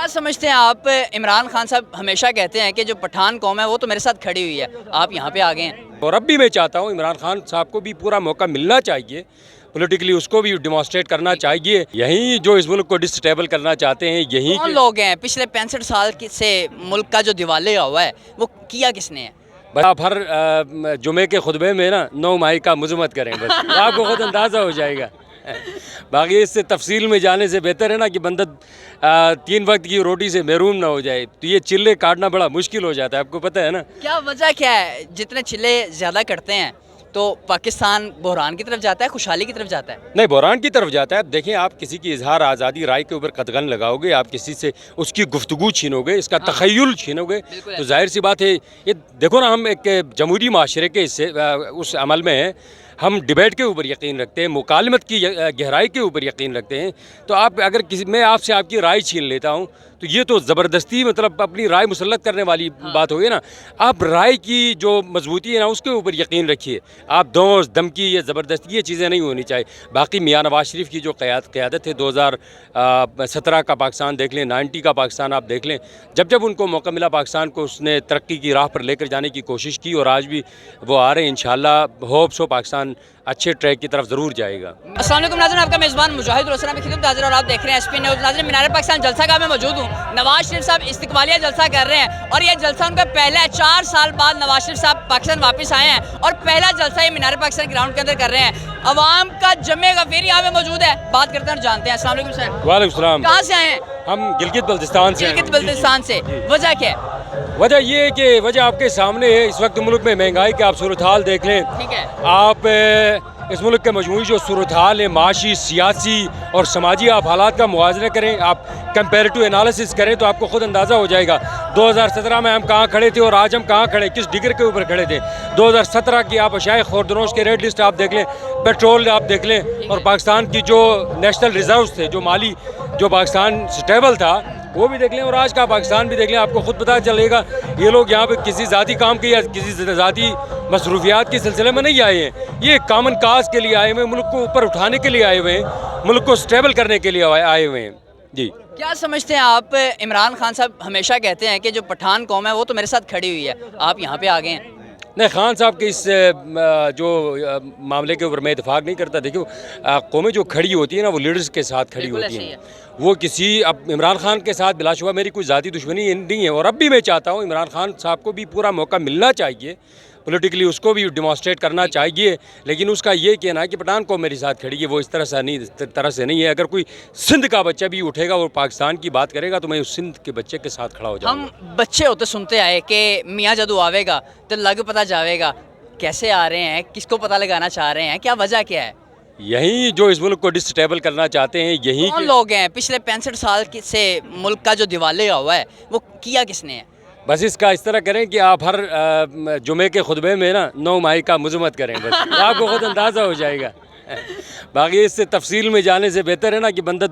क्या समझते हैं आप? इमरान खान साहब हमेशा कहते हैं कि जो पठान कौम है वो तो मेरे साथ खड़ी हुई है, आप यहाँ पे आ गए हैं। और अब भी मैं चाहता हूँ इमरान खान साहब को भी पूरा मौका मिलना चाहिए, पॉलिटिकली उसको भी डिमॉन्स्ट्रेट करना चाहिए। यही जो इस मुल्क को डिस्टेबल करना चाहते हैं, यही कौन लोग हैं पिछले 65 साल से मुल्क का जो दिवालिया हुआ है वो किया किसने है? बस आप हर जुमे के खुतबे में ना 9 माही का मजम्मत करें, बस आपको खुद अंदाज़ा हो जाएगा। बाकी इससे तफसील में जाने से बेहतर है ना कि बंदा 3 वक्त की रोटी से महरूम ना हो जाए। तो ये चिल्ले काटना बड़ा मुश्किल हो जाता है, आपको पता है ना। क्या वजह क्या है? जितने चिल्ले ज़्यादा करते हैं तो पाकिस्तान बहरान की तरफ जाता है, खुशहाली की तरफ जाता है? नहीं, बहरान की तरफ जाता है। देखें, आप किसी की इजहार आज़ादी राय के ऊपर कतगन लगाओगे, आप किसी से उसकी गुफ्तगू छीनोगे, इसका तखय्युल छीनोगे, तो जाहिर सी बात है। ये देखो ना, हम एक जमहूरी माशरे के इससे उस अमल में हैं, हम डिबेट के ऊपर यकीन रखते हैं, मुकालमत की गहराई के ऊपर यकीन रखते हैं। तो आप अगर मैं आपसे आपकी राय छीन लेता हूँ तो ये तो ज़बरदस्ती मतलब अपनी राय मुसल्लत करने वाली बात होगी ना। आप राय की जो मजबूती है ना उसके ऊपर यकीन रखिए। आप दोष धमकी ये ज़बरदस्ती ये चीज़ें नहीं होनी चाहिए। बाकी मियाँ नवाज शरीफ की जो क़यादत है 2017 का पाकिस्तान देख लें, 90 का पाकिस्तान आप देख लें, जब जब उनको मौका मिला पाकिस्तान को उसने तरक्की की राह पर लेकर जाने की कोशिश की और आज भी वो आ रहे हैं। इंशाअल्लाह होप सो पाकिस्तान अच्छे ट्रैक की तरफ ज़रूर जाएगा। अस्सलाम वालेकुम नाज़रीन, आपका मेज़बान मुजाहिद रोशन में खिदमत हाज़िर और आप देख रहे हैं एसपी न्यूज़। नाज़रीन, मीनार पाकिस्तान जलसा गाह में मौजूद हूँ। नवाज शरीफ साहब इस्तिकबालिया जलसा कर रहे हैं और ये जलसा उनका पहला है। 4 साल बाद नवाज शरीफ साहब पाकिस्तान वापस आए हैं और पहला जलसा ये मीनार पाकिस्तान ग्राउंड के अंदर कर रहे हैं। अवाम का जमे गफीर यहाँ पे मौजूद है, बात करते हैं और जानते हैं। अस्सलाम वालेकुम सर। वालेकुम सलाम। कहाँ से आए हैं? हम गिलगित बल्तिस्तान से। गिलगित बल्तिस्तान से। वजह क्या है? वजह ये है कि वजह आपके सामने है। इस वक्त मुल्क में महंगाई के आप सूरत हाल देख लें। ठीक है। आप इस मुल्क के मजमूई जो सूरत हाल है, माशी, सियासी और समाजी, आप हालात का मुआवजा करें, आप कंपेरेटिव एनालिसिस करें तो आपको खुद अंदाज़ा हो जाएगा 2017 में हम कहाँ खड़े थे और आज हम कहाँ खड़े, किस डिगर के ऊपर खड़े थे। 2017 की आप अशाए खुर्दनोश के रेट लिस्ट आप देख लें, पेट्रोल आप देख लें, और पाकिस्तान की जो नेशनल रिजर्व्स थे, जो माली जो पाकिस्तान स्टेबल था, वो भी देख लें, और आज का पाकिस्तान भी देख लें। आपको खुद पता चलेगा ये लोग यहाँ पे किसी ज़ाती काम के या किसी ज़ाती मसरूफियात के सिलसिले में नहीं आए हैं। ये कॉमन काज के लिए आए हुए हैं, मुल्क को ऊपर उठाने के लिए आए हुए हैं, मुल्क को स्टेबल करने के लिए आए हुए हैं। जी, क्या समझते हैं आप? इमरान खान साहब हमेशा कहते हैं कि जो पठान कौम है वो तो मेरे साथ खड़ी हुई है, आप यहाँ पे आ गए हैं। नहीं, खान साहब के इस जो मामले के ऊपर मैं इत्तेफाक नहीं करता। देखियो, कौमें जो खड़ी होती है ना वो लीडर्स के साथ खड़ी होती हैं। वो किसी अब इमरान खान के साथ बिलाशुबा मेरी कोई ज़ाती दुश्मनी नहीं है, और अब भी मैं चाहता हूँ इमरान खान साहब को भी पूरा मौका मिलना चाहिए, पॉलिटिकली उसको भी डिमॉन्स्ट्रेट करना चाहिए। लेकिन उसका ये कहना है कि पठान को मेरे साथ खड़ी है, वो इस तरह से नहीं है। अगर कोई सिंध का बच्चा भी उठेगा और पाकिस्तान की बात करेगा तो मैं उस सिंध के बच्चे के साथ खड़ा हो जाऊंगा। हम बच्चे होते सुनते आए कि मियाँ जदू आवेगा तो लग पता जावेगा। कैसे आ रहे हैं, किसको पता लगाना चाह रहे हैं, क्या वजह क्या है? यही जो इस मुल्क को डिस्टेबल करना चाहते हैं, यही कौन लोग हैं पिछले 65 साल से मुल्क का जो दिवालिया हुआ है वो किया किसने है? बस इसका इस तरह करें कि आप हर जुमे के खुतबे में ना 9 माही का मजम्मत करें, बस आपको खुद अंदाज़ा हो जाएगा। बाकी इससे तफसील में जाने से बेहतर है ना कि बंदा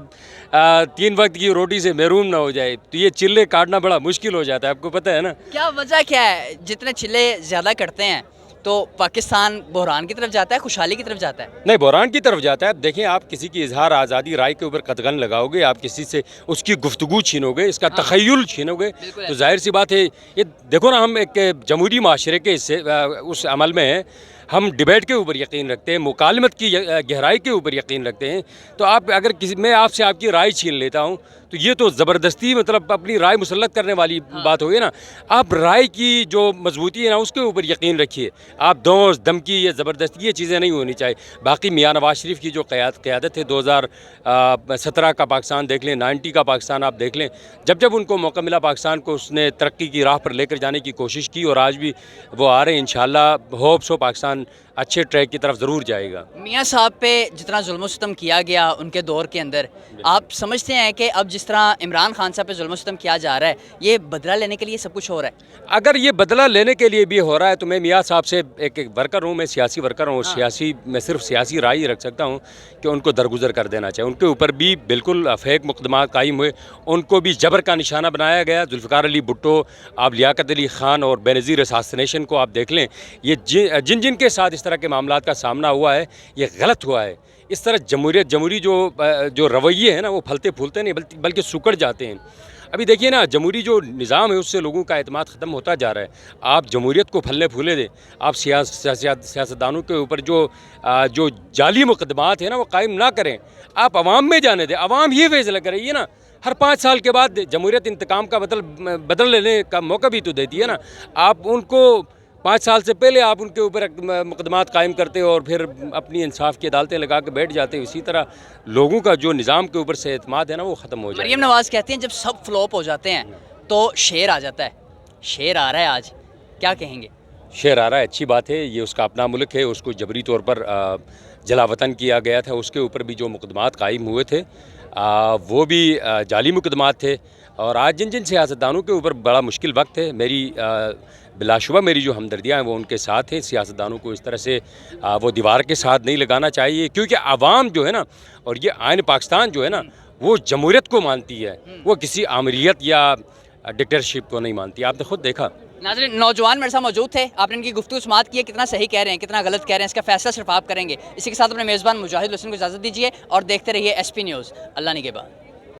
3 वक्त की रोटी से महरूम ना हो जाए। तो ये चिल्ले काटना बड़ा मुश्किल हो जाता है, आपको पता है ना। क्या वजह क्या है? जितने चिल्ले ज़्यादा करते हैं तो पाकिस्तान बहरान की तरफ जाता है, खुशहाली की तरफ जाता है? नहीं, बहरान की तरफ जाता है। देखें, आप किसी की इजहार आज़ादी राय के ऊपर कतगन लगाओगे, आप किसी से उसकी गुफ्तगू छीनोगे, इसका तखय्युल छीनोगे, तो जाहिर सी बात है। ये देखो ना, हम एक जमहूरी माशरे के इससे उस अमल में हैं, हम डिबेट के ऊपर यकीन रखते हैं, मुकालमत की गहराई के ऊपर यकीन रखते हैं। तो आप अगर मैं आपसे आपकी राय छीन लेता हूँ तो ये तो ज़बरदस्ती मतलब अपनी राय मुसल्लत करने वाली बात होगी ना। आप राय की जो मजबूती है ना उसके ऊपर यकीन रखिए। आप दोष धमकी ये ज़बरदस्ती ये चीज़ें नहीं होनी चाहिए। बाकी मियाँ नवाज शरीफ की जो क़यादत है 2017 का पाकिस्तान देख लें, 90 का पाकिस्तान आप देख लें, जब जब उनको मौका मिला पाकिस्तान को उसने तरक्की की राह पर लेकर जाने की कोशिश की और आज भी वो आ रहे हैं। इंशाअल्लाह होप सो पाकिस्तान अच्छे ट्रैक की तरफ ज़रूर जाएगा। मियाँ साहब पे जितना जुल्म सितम किया गया उनके दौर के अंदर, आप समझते हैं कि अब जिस तरह इमरान खान साहब पे जुल्म सितम किया जा रहा है ये बदला लेने के लिए सब कुछ हो रहा है? अगर ये बदला लेने के लिए भी हो रहा है तो मैं मियाँ साहब से एक वर्कर हूँ, मैं सियासी वर्कर हूँ, मैं सिर्फ सियासी राय ही रख सकता हूँ कि उनको दरगुजर कर देना चाहिए। उनके ऊपर भी बिल्कुल फेक मुकदमा कायम हुए, उनको भी जबर का निशाना बनाया गया। जुल्फ़िकार अली भुट्टो, आप लियाकत अली ख़ान और बेनज़ीर असैसिनेशन को आप देख लें, ये जिन जिन के साथ इस तरह के मामलात का सामना हुआ है ये गलत हुआ है। इस तरह जमहूरी जो रवैये हैं ना वो फलते फूलते नहीं बल्कि सिकुड़ जाते हैं। अभी देखिए ना, जमहूरी जो निज़ाम है उससे लोगों का एतमाद ख़त्म होता जा रहा है। आप जमहूरियत को फलने फूले दें, आप सियासतदानों के ऊपर जो जाली मुकदमात है ना वो कायम ना करें, आप आवाम में जाने दें, आवाम ही फैसला करे। ये ना हर 5 साल के बाद जमहूरियत इंतकाम का बदल लेने का मौका भी तो देती है ना। आप उनको 5 साल से पहले आप उनके ऊपर मुकदमात कायम करते हो और फिर अपनी इंसाफ की अदालतें लगा के बैठ जाते हो। इसी तरह लोगों का जो निज़ाम के ऊपर से एतमाद है ना वो ख़त्म हो जाए। मरियम नवाज़ कहती हैं जब सब फ्लॉप हो जाते हैं तो शेर आ जाता है, शेर आ रहा है आज, क्या कहेंगे? शेर आ रहा है, अच्छी बात है, ये उसका अपना मुल्क है, उसको जबरी तौर पर जलावतन किया गया था, उसके ऊपर भी जो मुकदमात कायम हुए थे वो भी जाली मुकदमात थे। और आज जिन जिन सियासतदानों के ऊपर बड़ा मुश्किल वक्त है, बिलाशुबा मेरी जो हमदर्दियाँ हैं वो उनके साथ हैं। सियासतदानों को इस तरह से वो दीवार के साथ नहीं लगाना चाहिए, क्योंकि आवाम जो है ना, और ये आइन पाकिस्तान जो है ना, वो जमहूरियत को मानती है, वो किसी आमरीत या डिक्टेटरशिप को नहीं मानती। आपने खुद देखा। नाज़रीन, नौजवान मेरे साथ मौजूद थे, आपने इनकी गुफ्तगू समाअत की है, कितना सही कह रहे हैं, कितना गलत कह रहे हैं, इसका फैसला सिर्फ आप करेंगे। इसी के साथ अपने मेज़बान मुजाहिद हुसैन को इजाज़त दीजिए और देखते रहिए SP न्यूज़। अल्लाह निगहबान।